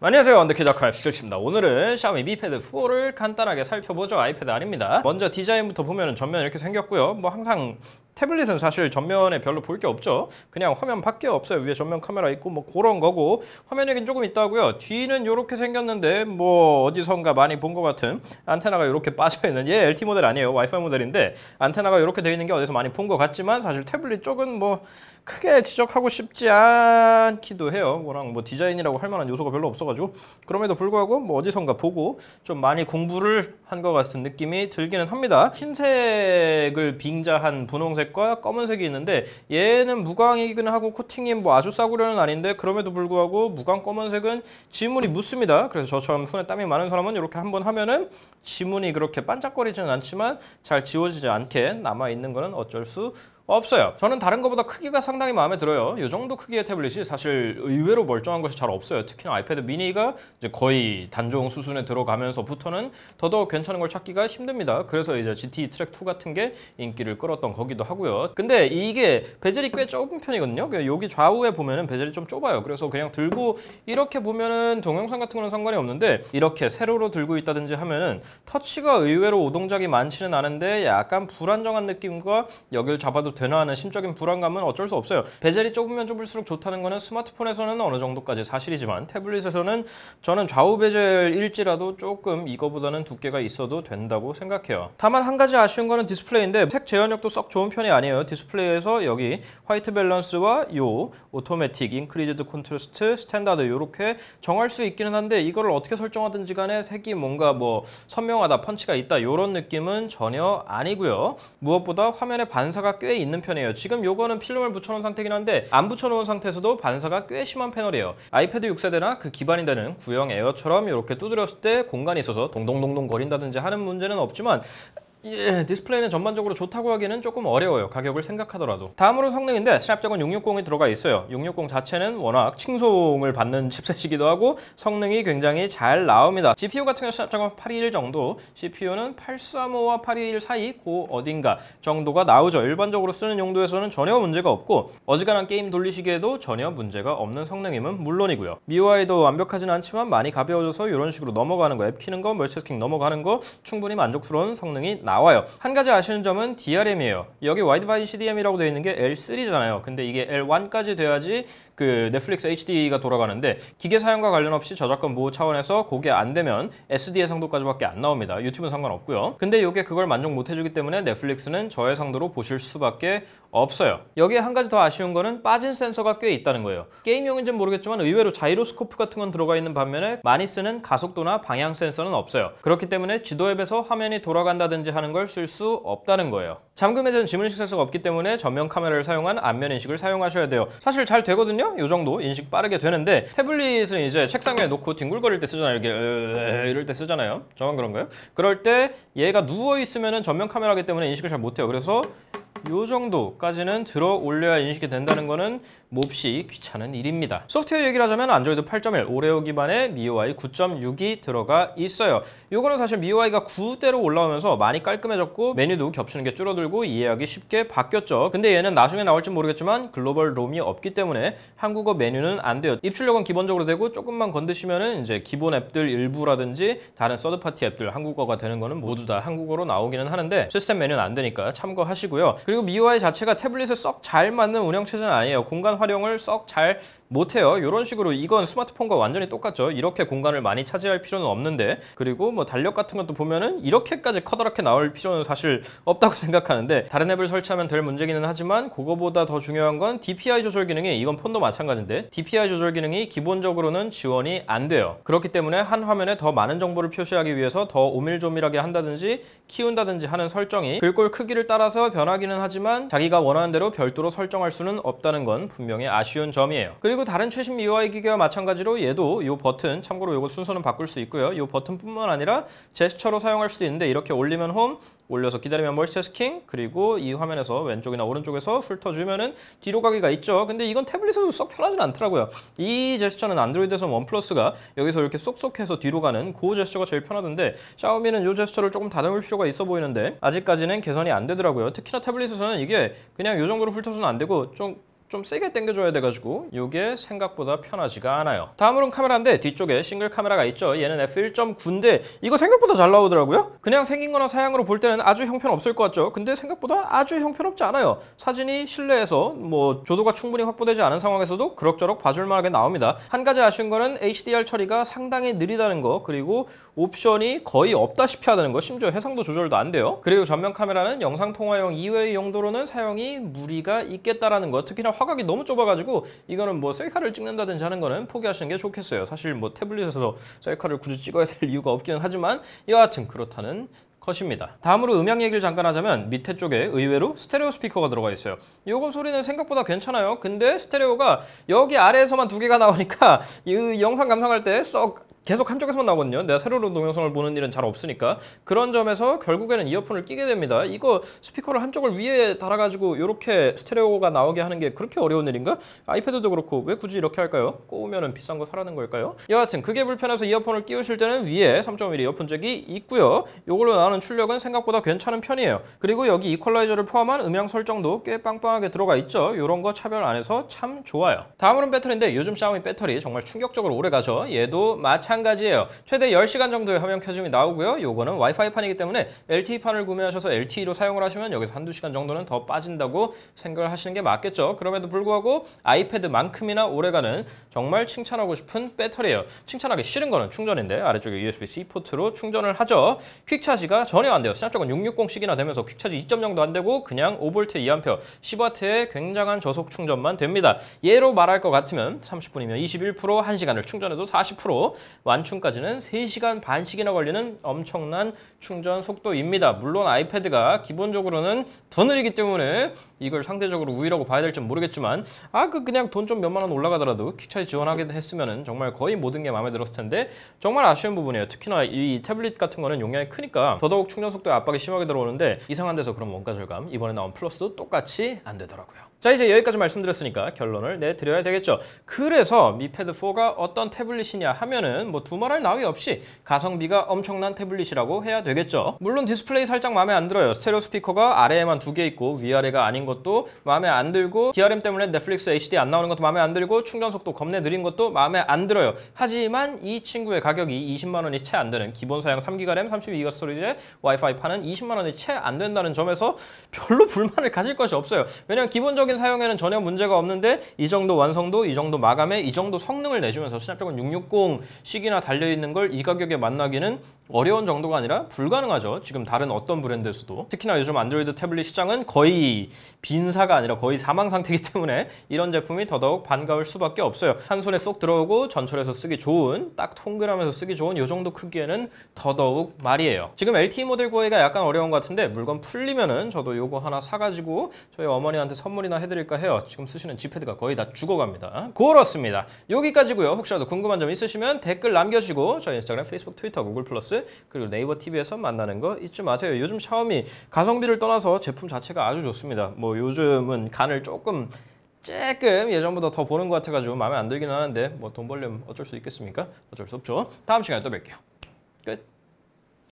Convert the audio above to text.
안녕하세요, 언더키 작가 F7입니다. 오늘은 샤오미 Mi Pad 4를 간단하게 살펴보죠. 아이패드 아닙니다. 먼저 디자인부터 보면 전면 이렇게 생겼고요. 뭐 항상 태블릿은 사실 전면에 별로 볼 게 없죠. 그냥 화면밖에 없어요. 위에 전면 카메라 있고 뭐 그런 거고, 화면에긴 조금 있다고요. 뒤는 이렇게 생겼는데 뭐 어디선가 많이 본 것 같은 안테나가 이렇게 빠져있는, 얘 LT 모델 아니에요. 와이파이 모델인데 안테나가 이렇게 되어 있는 게 어디서 많이 본 것 같지만 사실 태블릿 쪽은 뭐 크게 지적하고 싶지 않기도 해요. 뭐랑 뭐 디자인이라고 할 만한 요소가 별로 없어가지고, 그럼에도 불구하고 뭐 어디선가 보고 좀 많이 공부를 한 것 같은 느낌이 들기는 합니다. 흰색을 빙자한 분홍색과 검은색이 있는데, 얘는 무광이긴 하고 코팅이 뭐 아주 싸구려는 아닌데, 그럼에도 불구하고 무광 검은색은 지문이 묻습니다. 그래서 저처럼 손에 땀이 많은 사람은 이렇게 한번 하면은 지문이 그렇게 반짝거리지는 않지만 잘 지워지지 않게 남아있는 거는 어쩔 수 없어요. 저는 다른 것보다 크기가 상당히 마음에 들어요. 이 정도 크기의 태블릿이 사실 의외로 멀쩡한 것이 잘 없어요. 특히나 아이패드 미니가 이제 거의 단종 수준에 들어가면서부터는 더더욱 괜찮은 걸 찾기가 힘듭니다. 그래서 이제 GT 트랙 2 같은 게 인기를 끌었던 거기도 하고요. 근데 이게 베젤이 꽤 좁은 편이거든요. 여기 좌우에 보면은 베젤이 좀 좁아요. 그래서 그냥 들고 이렇게 보면은 동영상 같은 거는 상관이 없는데, 이렇게 세로로 들고 있다든지 하면은 터치가 의외로 오동작이 많지는 않은데 약간 불안정한 느낌과 여길 잡아도 되나 하는 심적인 불안감은 어쩔 수 없어요. 베젤이 좁으면 좁을수록 좋다는 거는 스마트폰에서는 어느 정도까지 사실이지만, 태블릿에서는 저는 좌우 베젤일지라도 조금 이거보다는 두께가 있어도 된다고 생각해요. 다만 한 가지 아쉬운 거는 디스플레이인데, 색 재현력도 썩 좋은 편이 아니에요. 디스플레이에서 여기 화이트 밸런스와 요 오토매틱, 인크리즈드 콘트라스트, 스탠다드 이렇게 정할 수 있기는 한데, 이거를 어떻게 설정하든지 간에 색이 뭔가 뭐 선명하다, 펀치가 있다 이런 느낌은 전혀 아니고요. 무엇보다 화면에 반사가 꽤 있는 편이에요. 지금 요거는 필름을 붙여놓은 상태긴 한데, 안 붙여놓은 상태에서도 반사가 꽤 심한 패널이에요. 아이패드 6세대나 그 기반이 되는 구형 에어처럼 이렇게 두드렸을 때 공간이 있어서 동동동동 거린다든지 하는 문제는 없지만, 디스플레이는 전반적으로 좋다고 하기는 조금 어려워요. 가격을 생각하더라도. 다음으로 성능인데, 스냅드래곤 660이 들어가 있어요. 660 자체는 워낙 칭송을 받는 칩셋이기도 하고 성능이 굉장히 잘 나옵니다. GPU 같은 경우는 스냅드래곤 821 정도, CPU는 835와 821 사이 그 어딘가 정도가 나오죠. 일반적으로 쓰는 용도에서는 전혀 문제가 없고, 어지간한 게임 돌리시기에도 전혀 문제가 없는 성능임은 물론이고요. MIUI도 완벽하진 않지만 많이 가벼워져서 이런 식으로 넘어가는 거, 앱 키는 거, 멀티태스킹 넘어가는 거 충분히 만족스러운 성능이 나와요. 한 가지 아쉬운 점은 DRM이에요. 여기 와이드바디 CDM이라고 되어 있는 게 L3잖아요. 근데 이게 L1까지 돼야지 그 넷플릭스 HD가 돌아가는데, 기계 사용과 관련 없이 저작권 보호 차원에서 그게 안 되면 SD 해상도까지밖에 안 나옵니다. 유튜브는 상관없고요. 근데 이게 그걸 만족 못 해주기 때문에 넷플릭스는 저해상도로 보실 수밖에 없어요. 여기에 한 가지 더 아쉬운 거는 빠진 센서가 꽤 있다는 거예요. 게임용인지는 모르겠지만 의외로 자이로스코프 같은 건 들어가 있는 반면에 많이 쓰는 가속도나 방향 센서는 없어요. 그렇기 때문에 지도 앱에서 화면이 돌아간다든지 하는 걸 쓸 수 없다는 거예요. 잠금에서는 지문인식 센서가 없기 때문에 전면 카메라를 사용한 안면 인식을 사용하셔야 돼요. 사실 잘 되거든요. 이 정도 인식 빠르게 되는데, 태블릿은 이제 책상 위에 놓고 뒹굴거릴 때 쓰잖아요. 이렇게 이럴 때 쓰잖아요. 저만 그런가요? 그럴 때 얘가 누워 있으면은 전면 카메라이기 때문에 인식을 잘 못해요. 그래서 요 정도까지는 들어 올려야 인식이 된다는 거는 몹시 귀찮은 일입니다. 소프트웨어 얘기를 하자면 안드로이드 8.1 오레오 기반의 MIUI 9.6이 들어가 있어요. 요거는 사실 MIUI가 9대로 올라오면서 많이 깔끔해졌고, 메뉴도 겹치는 게 줄어들고 이해하기 쉽게 바뀌었죠. 근데 얘는 나중에 나올지 모르겠지만 글로벌 롬이 없기 때문에 한국어 메뉴는 안 돼요. 입출력은 기본적으로 되고, 조금만 건드시면은 이제 기본 앱들 일부라든지 다른 서드파티 앱들 한국어가 되는 거는 모두 다 한국어로 나오기는 하는데, 시스템 메뉴는 안 되니까 참고하시고요. 그리고 MIUI 자체가 태블릿에 썩 잘 맞는 운영체제는 아니에요. 공간 활용을 썩 잘 못해요. 이런 식으로 이건 스마트폰과 완전히 똑같죠. 이렇게 공간을 많이 차지할 필요는 없는데, 그리고 뭐 달력 같은 것도 보면은 이렇게까지 커다랗게 나올 필요는 사실 없다고 생각하는데, 다른 앱을 설치하면 될 문제기는 하지만 그거보다 더 중요한 건 DPI 조절 기능이, 이건 폰도 마찬가지인데 DPI 조절 기능이 기본적으로는 지원이 안 돼요. 그렇기 때문에 한 화면에 더 많은 정보를 표시하기 위해서 더 오밀조밀하게 한다든지 키운다든지 하는 설정이 글꼴 크기를 따라서 변하기는 하지만, 자기가 원하는 대로 별도로 설정할 수는 없다는 건 분명히 아쉬운 점이에요. 그리고 다른 최신 MIUI 기기와 마찬가지로 얘도 이 버튼, 참고로 이거 순서는 바꿀 수 있고요. 이 버튼뿐만 아니라 제스처로 사용할 수도 있는데, 이렇게 올리면 홈, 올려서 기다리면 멀티태스킹, 그리고 이 화면에서 왼쪽이나 오른쪽에서 훑어주면은 뒤로 가기가 있죠. 근데 이건 태블릿에서 썩 편하진 않더라고요. 이 제스처는 안드로이드에서 원 플러스가 여기서 이렇게 쏙쏙해서 뒤로 가는 그 제스처가 제일 편하던데, 샤오미는 이 제스처를 조금 다듬을 필요가 있어 보이는데 아직까지는 개선이 안 되더라고요. 특히나 태블릿에서는 이게 그냥 이 정도로 훑어서는 안 되고 좀 좀 세게 당겨줘야 돼가지고 이게 생각보다 편하지가 않아요. 다음으로는 카메라인데 뒤쪽에 싱글 카메라가 있죠. 얘는 f1.9인데 이거 생각보다 잘 나오더라고요. 그냥 생긴 거나 사양으로 볼 때는 아주 형편없을 것 같죠. 근데 생각보다 아주 형편없지 않아요. 사진이 실내에서 뭐 조도가 충분히 확보되지 않은 상황에서도 그럭저럭 봐줄 만하게 나옵니다. 한 가지 아쉬운 거는 HDR 처리가 상당히 느리다는 거, 그리고 옵션이 거의 없다시피 하다는 거, 심지어 해상도 조절도 안 돼요. 그리고 전면 카메라는 영상 통화용 이외의 용도로는 사용이 무리가 있겠다라는 거, 특히나 화각이 너무 좁아가지고 이거는 뭐 셀카를 찍는다든지 하는 거는 포기하시는 게 좋겠어요. 사실 뭐 태블릿에서 셀카를 굳이 찍어야 될 이유가 없기는 하지만 여하튼 그렇다는 컷입니다. 다음으로 음향 얘기를 잠깐 하자면 밑에 쪽에 의외로 스테레오 스피커가 들어가 있어요. 요거 소리는 생각보다 괜찮아요. 근데 스테레오가 여기 아래에서만 두 개가 나오니까 이 영상 감상할 때 계속 한쪽에서만 나오거든요. 내가 세로로 동영상을 보는 일은 잘 없으니까. 그런 점에서 결국에는 이어폰을 끼게 됩니다. 이거 스피커를 한쪽을 위에 달아가지고 이렇게 스테레오가 나오게 하는 게 그렇게 어려운 일인가? 아이패드도 그렇고 왜 굳이 이렇게 할까요? 꼽으면 비싼 거 사라는 걸까요? 여하튼 그게 불편해서 이어폰을 끼우실 때는 위에 3.5mm 이어폰 잭이 있고요. 이걸로 나오는 출력은 생각보다 괜찮은 편이에요. 그리고 여기 이퀄라이저를 포함한 음향 설정도 꽤 빵빵하게 들어가 있죠. 이런 거 차별 안 해서 참 좋아요. 다음으로는 배터리인데 요즘 샤오미 배터리 정말 충격적으로 오래 가죠. 얘도 마찬가지예요. 최대 10시간 정도의 화면 켜짐이 나오고요. 요거는 와이파이 판이기 때문에 LTE판을 구매하셔서 LTE로 사용을 하시면 여기서 한두 시간 정도는 더 빠진다고 생각을 하시는 게 맞겠죠. 그럼에도 불구하고 아이패드만큼이나 오래가는 정말 칭찬하고 싶은 배터리예요. 칭찬하기 싫은 거는 충전인데 아래쪽에 USB-C 포트로 충전을 하죠. 퀵차지가 전혀 안 돼요. 스냅드래곤 660C이나 되면서 퀵차지 2.0도 안 되고 그냥 5V 2A 10W의 굉장한 저속 충전만 됩니다. 얘로 말할 것 같으면 30분이면 21%, 1시간을 충전해도 40%, 완충까지는 3시간 반씩이나 걸리는 엄청난 충전 속도입니다. 물론 아이패드가 기본적으로는 더 느리기 때문에 이걸 상대적으로 우위라고 봐야 될지 모르겠지만 그냥 돈 좀 몇만 원 올라가더라도 퀵차지 지원하게 했으면 정말 거의 모든 게 마음에 들었을 텐데 정말 아쉬운 부분이에요. 특히나 이 태블릿 같은 거는 용량이 크니까 더더욱 충전 속도에 압박이 심하게 들어오는데 이상한 데서 그런 원가 절감, 이번에 나온 플러스도 똑같이 안 되더라고요. 자, 이제 여기까지 말씀드렸으니까 결론을 내드려야 되겠죠. 그래서 미 패드 4가 어떤 태블릿이냐 하면은 뭐 두말할 나위 없이 가성비가 엄청난 태블릿이라고 해야 되겠죠. 물론 디스플레이 살짝 마음에 안 들어요. 스테레오 스피커가 아래에만 2개 있고 위아래가 아닌 것도 마음에 안 들고, DRM 때문에 넷플릭스 HD 안 나오는 것도 마음에 안 들고, 충전 속도 겁내 느린 것도 마음에 안 들어요. 하지만 이 친구의 가격이 20만 원이 채 안 되는, 기본 사양 3GB 램, 32GB 스토리지에 와이파이 파는 20만 원이 채 안 된다는 점에서 별로 불만을 가질 것이 없어요. 왜냐면 기본적인 사용에는 전혀 문제가 없는데 이 정도 완성도, 이 정도 마감에 이 정도 성능을 내주면서 스냅드래곤 660C나 달려있는 걸 이 가격에 만나기는 어려운 정도가 아니라 불가능하죠. 지금 다른 어떤 브랜드에서도. 특히나 요즘 안드로이드 태블릿 시장은 거의 빈사가 아니라 거의 사망 상태이기 때문에 이런 제품이 더더욱 반가울 수밖에 없어요. 한 손에 쏙 들어오고 전철에서 쓰기 좋은, 딱 동그라면서 쓰기 좋은 이 정도 크기에는 더더욱 말이에요. 지금 LTE 모델 구하기가 약간 어려운 것 같은데 물건 풀리면은 저도 요거 하나 사가지고 저희 어머니한테 선물이나 해드릴까 해요. 지금 쓰시는 G패드가 거의 다 죽어갑니다. 그렇습니다. 여기까지고요. 혹시라도 궁금한 점 있으시면 댓글 남겨주시고 저희 인스타그램, 페이스북, 트위터, 구글 플러스 그리고 네이버 TV에서 만나는 거 잊지 마세요. 요즘 샤오미 가성비를 떠나서 제품 자체가 아주 좋습니다. 뭐 요즘은 간을 조금 예전보다 더 보는 것 같아가지고 마음에 안 들긴 하는데 뭐 돈 벌려면 어쩔 수 있겠습니까? 어쩔 수 없죠. 다음 시간에 또 뵐게요. 끝.